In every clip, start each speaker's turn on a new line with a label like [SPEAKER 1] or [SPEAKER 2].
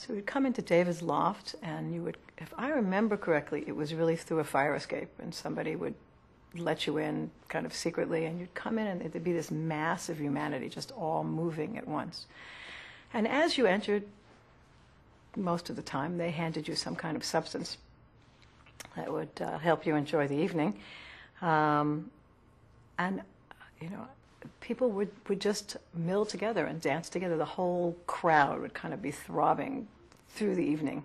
[SPEAKER 1] So we'd come into David's loft, and you would, if I remember correctly, it was really through a fire escape, and somebody would let you in kind of secretly, and you'd come in, and there'd be this mass of humanity just all moving at once. And as you entered, most of the time, they handed you some kind of substance that would help you enjoy the evening. And, you know, people would just mill together and dance together. The whole crowd would kind of be throbbing through the evening.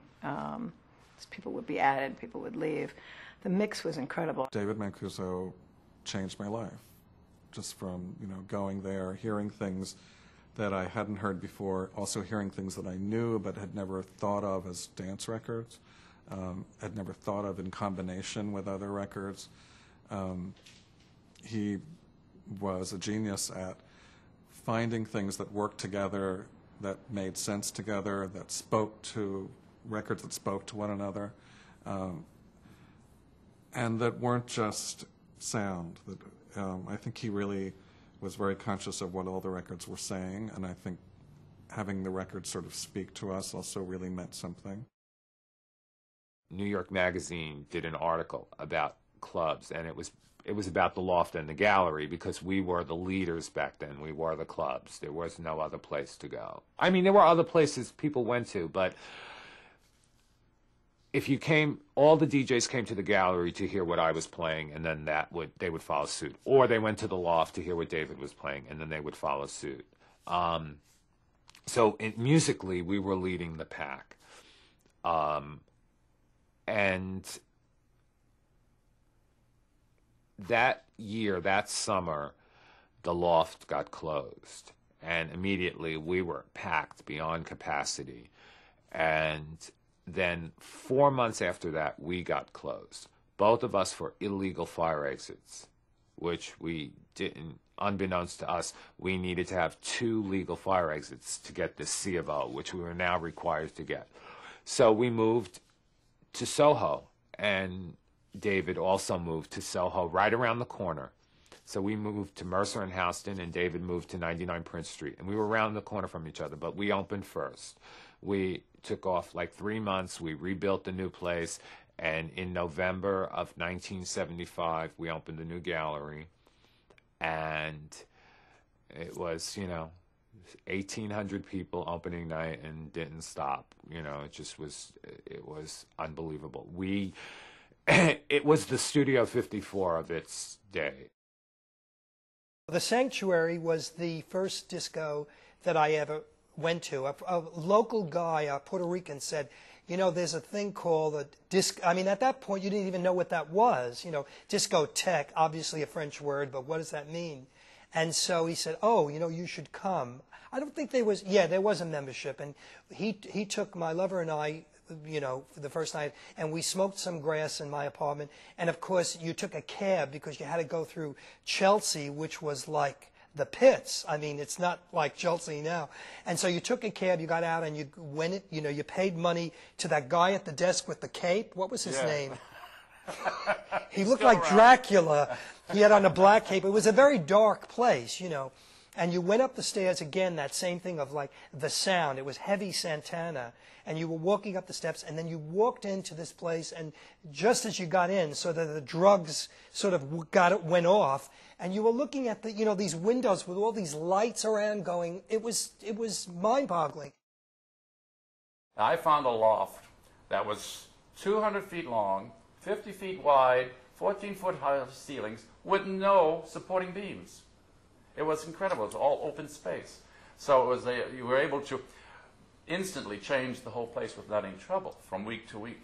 [SPEAKER 1] People would be added, people would leave. The mix was incredible.
[SPEAKER 2] David Mancuso changed my life, just from, you know, going there, hearing things that I hadn't heard before, also hearing things that I knew but had never thought of as dance records, had never thought of in combination with other records. He was a genius at finding things that worked together, that made sense together, that spoke to records that spoke to one another, and that weren't just sound. That I think he really was very conscious of what all the records were saying, and I think having the records sort of speak to us also really meant something.
[SPEAKER 3] New York Magazine did an article about clubs, and it was about the Loft and the Gallery, because we were the leaders back then. We were the clubs. There was no other place to go. I mean, there were other places people went to, but if you came, all the DJs came to the Gallery to hear what I was playing, and then they would follow suit. Or they went to the Loft to hear what David was playing, and then they would follow suit. So musically, we were leading the pack. And that year, that summer, the Loft got closed. And immediately, we were packed beyond capacity. And then 4 months after that, we got closed. Both of us for illegal fire exits, which we didn't, unbeknownst to us, we needed to have 2 legal fire exits to get this C of O, which we were now required to get. So we moved to Soho, and David also moved to Soho right around the corner. So we moved to Mercer and Houston, and David moved to 99 Prince Street. And we were around the corner from each other, but we opened first. We took off like 3 months. We rebuilt the new place. And in November of 1975, we opened the new gallery. And it was, you know, 1,800 people opening night and didn't stop. You know, it just was, it was unbelievable. It was the Studio 54 of its day.
[SPEAKER 4] The Sanctuary was the first disco that I ever went to. A local guy, a Puerto Rican, said, you know, there's a thing called a disco. I mean, at that point, you didn't even know what that was. You know, discotheque, obviously a French word, but what does that mean? And so he said, oh, you know, you should come. I don't think there was, yeah, there was a membership. And he took my lover and I, you know, for the first night, and we smoked some grass in my apartment. And of course, you took a cab because you had to go through Chelsea, which was like the pits. I mean, it's not like Chelsea now. And so you took a cab, you got out, and you went, you know, you paid money to that guy at the desk with the cape. What was his name? He looked like Dracula. He had on a black cape. It was a very dark place, you know. And you went up the stairs again, that same thing of like the sound. It was heavy Santana. And you were walking up the steps, and then you walked into this place, and just as you got in, so that the drugs sort of went off, and you were looking at the, you know, these windows with all these lights around going, it was mind-boggling.
[SPEAKER 5] I found a loft that was 200 feet long, 50 feet wide, 14-foot high ceilings, with no supporting beams. It was incredible. It was all open space. So it was you were able to instantly change the whole place without any trouble from week to week.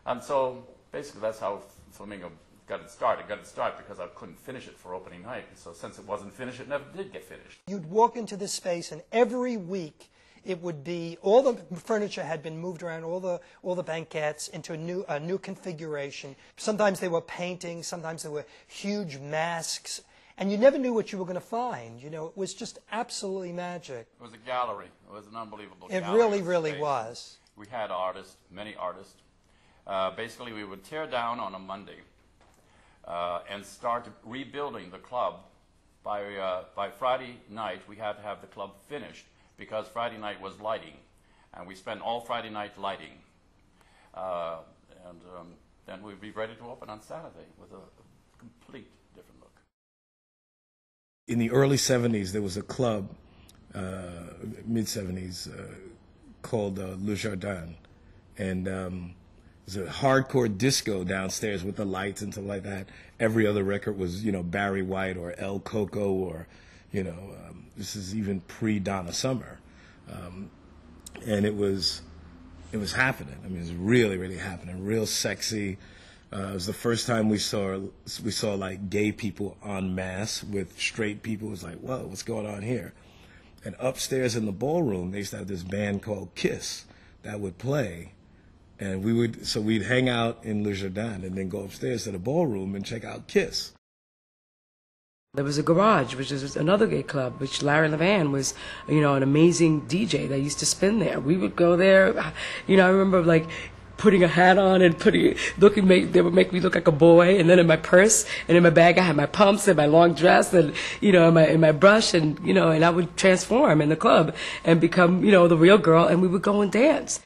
[SPEAKER 5] And so basically that's how Flamingo got its start. It got its start because I couldn't finish it for opening night. So since it wasn't finished, it never did get finished.
[SPEAKER 4] You'd walk into this space, and every week it would be, all the furniture had been moved around, all the banquettes into a new configuration. Sometimes they were paintings, sometimes they were huge masks. And you never knew what you were going to find. You know, it was just absolutely magic.
[SPEAKER 5] It was a gallery. It was an unbelievable
[SPEAKER 4] gallery. It really, really was.
[SPEAKER 5] We had artists, many artists. Basically, we would tear down on a Monday and start rebuilding the club. By Friday night, we had to have the club finished because Friday night was lighting. And we spent all Friday night lighting. And then we'd be ready to open on Saturday with a complete different look.
[SPEAKER 6] In the early 70s, there was a club, mid-70s, called Le Jardin. And it was a hardcore disco downstairs with the lights and stuff like that. Every other record was, Barry White or El Coco or, this is even pre-Donna Summer. And it was happening. I mean, it was really, really happening. Real sexy. It was the first time we saw like gay people en masse with straight people. It was like, whoa, what's going on here? And upstairs in the ballroom, they used to have this band called Kiss that would play. And we'd hang out in Le Jardin and then go upstairs to the ballroom and check out Kiss.
[SPEAKER 7] There was a Garage, which is another gay club, which Larry Levan was, an amazing DJ that used to spin there. We would go there. I remember like putting a hat on and they would make me look like a boy. And then in my purse and in my bag, I had my pumps and my long dress and, in my brush and I would transform in the club and become, the real girl, and we would go and dance.